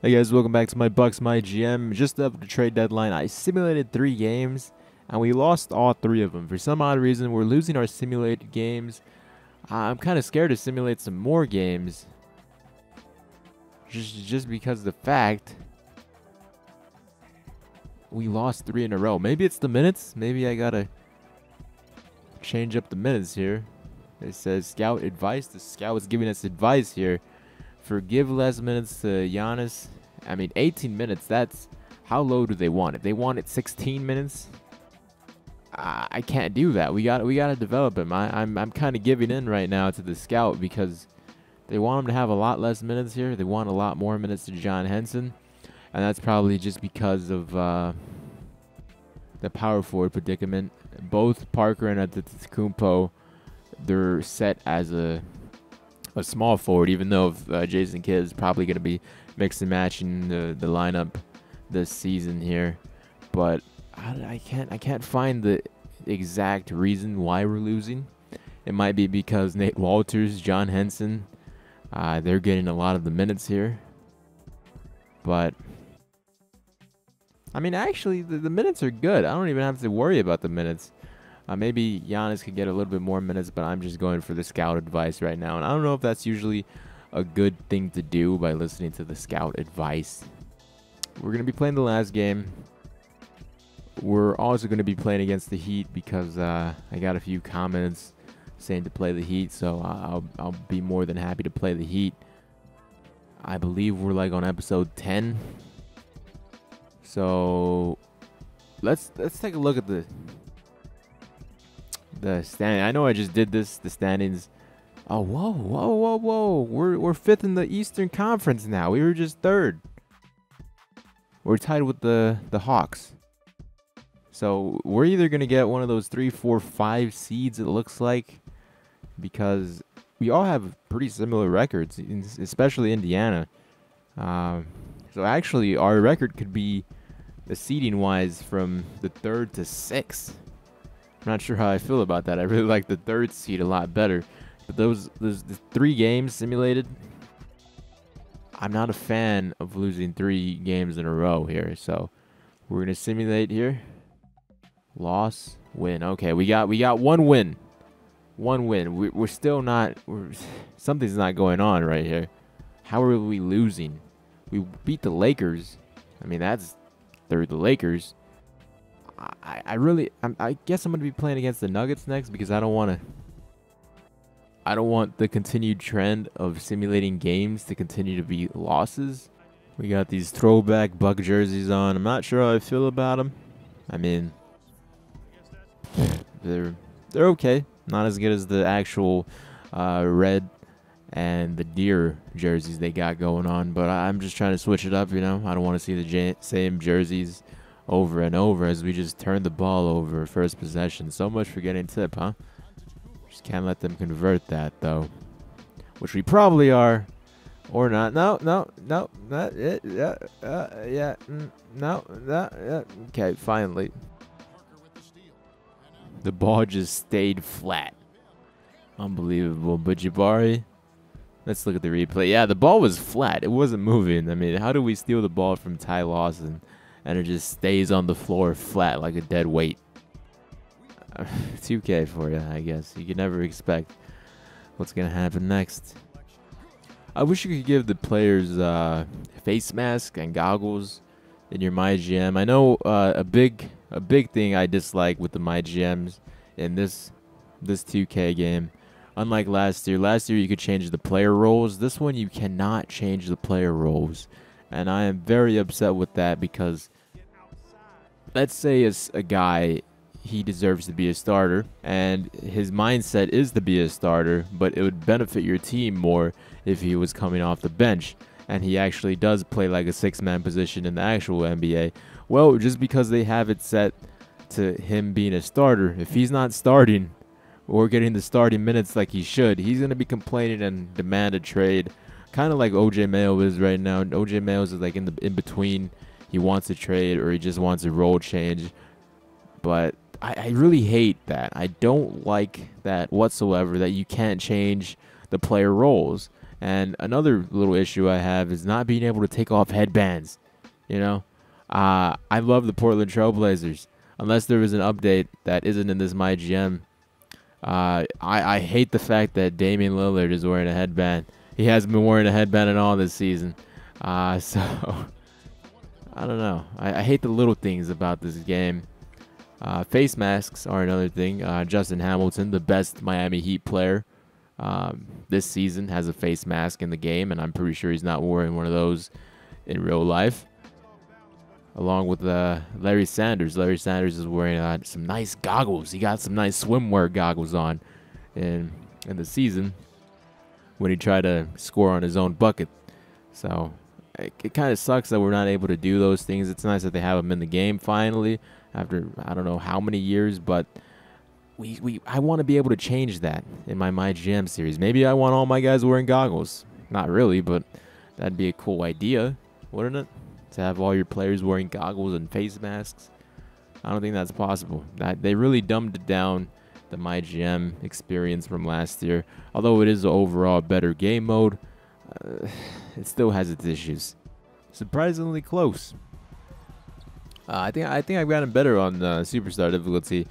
Hey guys, welcome back to my Bucks, my GM. Just up the trade deadline, I simulated 3 games, and we lost all 3 of them. For some odd reason, we're losing our simulated games. I'm kind of scared to simulate some more games, just because of the fact we lost 3 in a row. Maybe it's the minutes. Maybe I gotta change up the minutes here. It says scout advice. The scout is giving us advice here. Give less minutes to Giannis. I mean, 18 minutes, that's... How low do they want it? They want it 16 minutes? I can't do that. We gotta develop him. I'm kind of giving in right now to the scout because they want him to have a lot less minutes here. They want a lot more minutes to John Henson. And that's probably just because of the power forward predicament. Both Parker and Antetokounmpo, they're set as a small forward, even though Jason Kidd is probably going to be mixing and matching the lineup this season here. But I can't find the exact reason why we're losing. It might be because Nate Walters, John Henson, they're getting a lot of the minutes here. But I mean, actually, the minutes are good. I don't even have to worry about the minutes. Maybe Giannis could get a little bit more minutes, but I'm just going for the scout advice right now. And I don't know if that's usually a good thing to do by listening to the scout advice. We're going to be playing the last game. We're also going to be playing against the Heat because I got a few comments saying to play the Heat. So I'll be more than happy to play the Heat. I believe we're like on episode 10. So let's take a look at the standing. I know I just did this. The standings. Oh, whoa! We're 5th in the Eastern Conference now. We were just 3rd. We're tied with the Hawks. So we're either gonna get one of those 3, 4, 5 seeds. It looks like, because we all have pretty similar records, especially Indiana. So actually, our record could be the seeding wise from the 3rd to 6th. I'm not sure how I feel about that. I really like the 3rd seed a lot better. But the 3 games simulated, I'm not a fan of losing 3 games in a row here. So we're gonna simulate here. Loss, win. Okay, we got 1 win. 1 win. We're still not. Something's not going on right here. How are we losing? We beat the Lakers. I mean, they're the Lakers. I guess I'm gonna be playing against the Nuggets next because I don't want the continued trend of simulating games to continue to be losses. We got these throwback Buck jerseys on. I'm not sure how I feel about them. I mean, they're okay. Not as good as the actual red and the deer jerseys they got going on. But I'm just trying to switch it up. You know, I don't want to see the same jerseys over and over as we just turn the ball over first possession. So much for getting tip, huh? Just can't let them convert that, though. Which we probably are. Or not. No. Not it. Yeah. No. Yeah. Okay, finally. The ball just stayed flat. Unbelievable. But Jabari, let's look at the replay. Yeah, the ball was flat. It wasn't moving. I mean, how do we steal the ball from Ty Lawson and it just stays on the floor flat like a dead weight? 2K for you, I guess. You can never expect what's going to happen next. I wish you could give the players face mask and goggles in your MyGM. I know a big thing I dislike with the MyGMs in this 2K game. Unlike last year you could change the player roles. This one you cannot change the player roles. And I am very upset with that because let's say it's a guy, he deserves to be a starter, and his mindset is to be a starter, but it would benefit your team more if he was coming off the bench, and he actually does play like a 6-man position in the actual NBA. Well, just because they have it set to him being a starter, if he's not starting or getting the starting minutes like he should, he's going to be complaining and demand a trade. Kind of like OJ Mayo is right now. OJ Mayo is like in between. He wants a trade or he just wants a role change. But I really hate that. I don't like that whatsoever, that you can't change the player roles. And another little issue I have is not being able to take off headbands. You know, I love the Portland Trailblazers. Unless there was an update that isn't in this MyGM, I hate the fact that Damian Lillard is wearing a headband. He hasn't been wearing a headband at all this season. So I don't know. I hate the little things about this game. Face masks are another thing. Justin Hamilton, the best Miami Heat player this season, has a face mask in the game, and I'm pretty sure he's not wearing one of those in real life. Along with Larry Sanders. Larry Sanders is wearing some nice goggles. He got some nice swimwear goggles on in the season when he tried to score on his own bucket. So it kind of sucks that we're not able to do those things. It's nice that they have them in the game finally after I don't know how many years, but I want to be able to change that in my MyGM series. Maybe I want all my guys wearing goggles. Not really, but that'd be a cool idea, wouldn't it? To have all your players wearing goggles and face masks. I don't think that's possible. They really dumbed down the MyGM experience from last year. Although it is overall a better game mode, it still has its issues. Surprisingly close. I think I've gotten better on Superstar difficulty.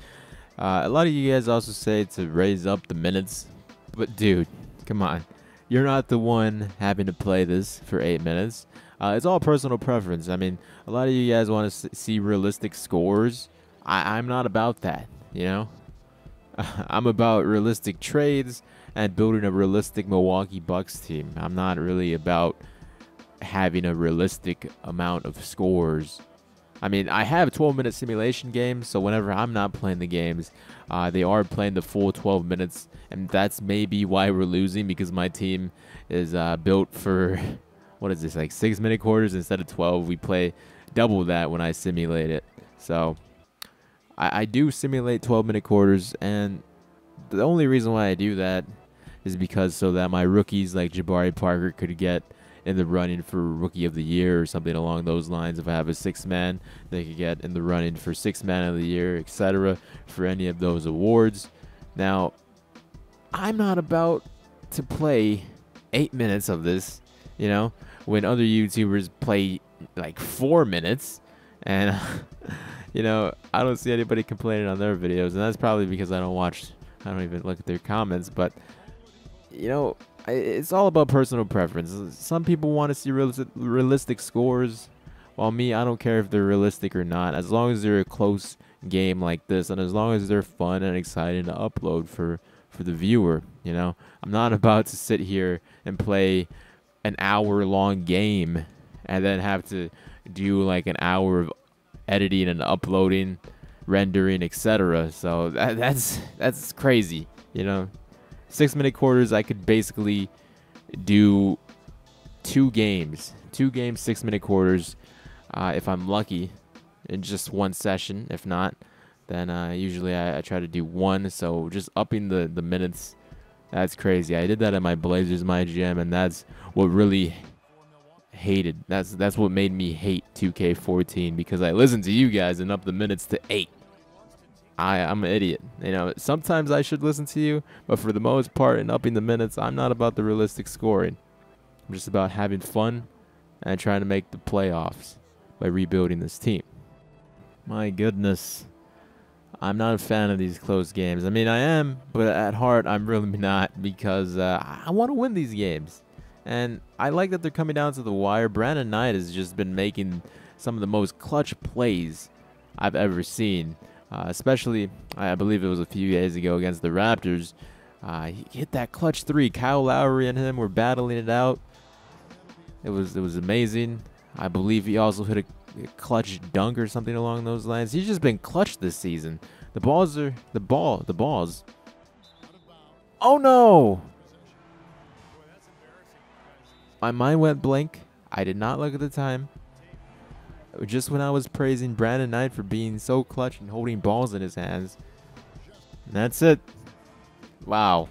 A lot of you guys also say to raise up the minutes, but dude, come on. You're not the one having to play this for 8 minutes. It's all personal preference. I mean, a lot of you guys want to see realistic scores. I'm not about that, you know? I'm about realistic trades and building a realistic Milwaukee Bucks team. I'm not really about having a realistic amount of scores. I mean, I have 12-minute simulation games, so whenever I'm not playing the games, they are playing the full 12 minutes, and that's maybe why we're losing, because my team is built for... What is this, like 6-minute quarters instead of 12? We play double that when I simulate it. So I do simulate 12-minute quarters, and the only reason why I do that is because so that my rookies like Jabari Parker could get in the running for Rookie of the Year or something along those lines. If I have a 6-man, they could get in the running for 6-man of the year, etc. for any of those awards. Now, I'm not about to play 8 minutes of this, you know, when other YouTubers play like 4 minutes, and you know, I don't see anybody complaining on their videos, and that's probably because I don't even look at their comments. But you know, it's all about personal preference. Some people want to see realistic scores, while me, I don't care if they're realistic or not, as long as they're a close game like this, and as long as they're fun and exciting to upload for the viewer. You know, I'm not about to sit here and play an hour-long game and then have to do like an hour of editing and uploading, rendering, etc. So that's crazy, you know. 6-minute quarters, I could basically do 2 games, 6-minute quarters, if I'm lucky, in just one session. If not, then usually I try to do 1. So just upping the minutes. That's crazy. I did that at my Blazers MyGM, and that's what really hated. That's what made me hate 2K14, because I listened to you guys and upped the minutes to 8. I'm an idiot. You know, sometimes I should listen to you, but for the most part, in upping the minutes, I'm not about the realistic scoring. I'm just about having fun and trying to make the playoffs by rebuilding this team. My goodness. I'm not a fan of these close games. I mean, I am, but at heart, I'm really not, because I want to win these games. And I like that they're coming down to the wire. Brandon Knight has just been making some of the most clutch plays I've ever seen. Especially, I believe it was a few days ago against the Raptors. He hit that clutch 3. Kyle Lowry and him were battling it out. It was amazing. I believe he also hit a clutch dunk or something along those lines. He's just been clutch this season. The balls. Oh no! My mind went blank. I did not look at the time. Just when I was praising Brandon Knight for being so clutch and holding balls in his hands. And that's it. Wow.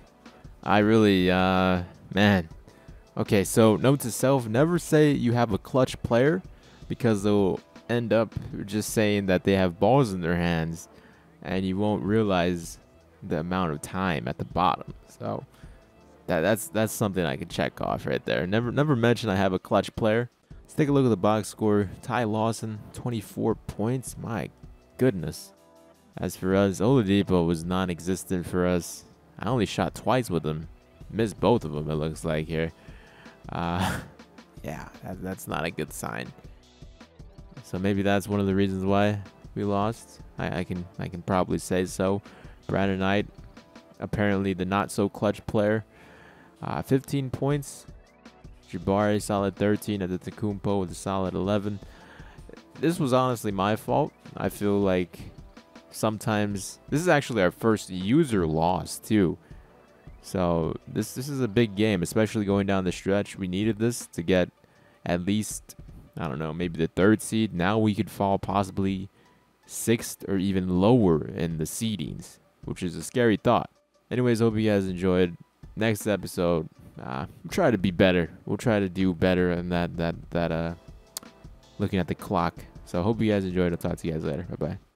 I really, man. Okay, so note to self, never say you have a clutch player, because they'll end up just saying that they have balls in their hands, and you won't realize the amount of time at the bottom. So That's something I could check off right there. Never mentioned I have a clutch player. Let's take a look at the box score. Ty Lawson, 24 points. My goodness. As for us, Oladipo was non-existent for us. I only shot twice with him. Missed both of them, it looks like here. Yeah, that's not a good sign. So maybe that's one of the reasons why we lost. I can probably say so. Brandon Knight, apparently the not so clutch player. 15 points. Jabari solid 13. Antetokounmpo with a solid 11. This was honestly my fault. I feel like sometimes this is actually our first user loss too. So this is a big game, especially going down the stretch. We needed this to get at least, I don't know, maybe the 3rd seed. Now we could fall possibly 6th or even lower in the seedings, which is a scary thought. Anyways, hope you guys enjoyed. Next episode, we'll try to be better. We'll try to do better in that looking at the clock. So hope you guys enjoyed. I'll talk to you guys later. Bye-bye.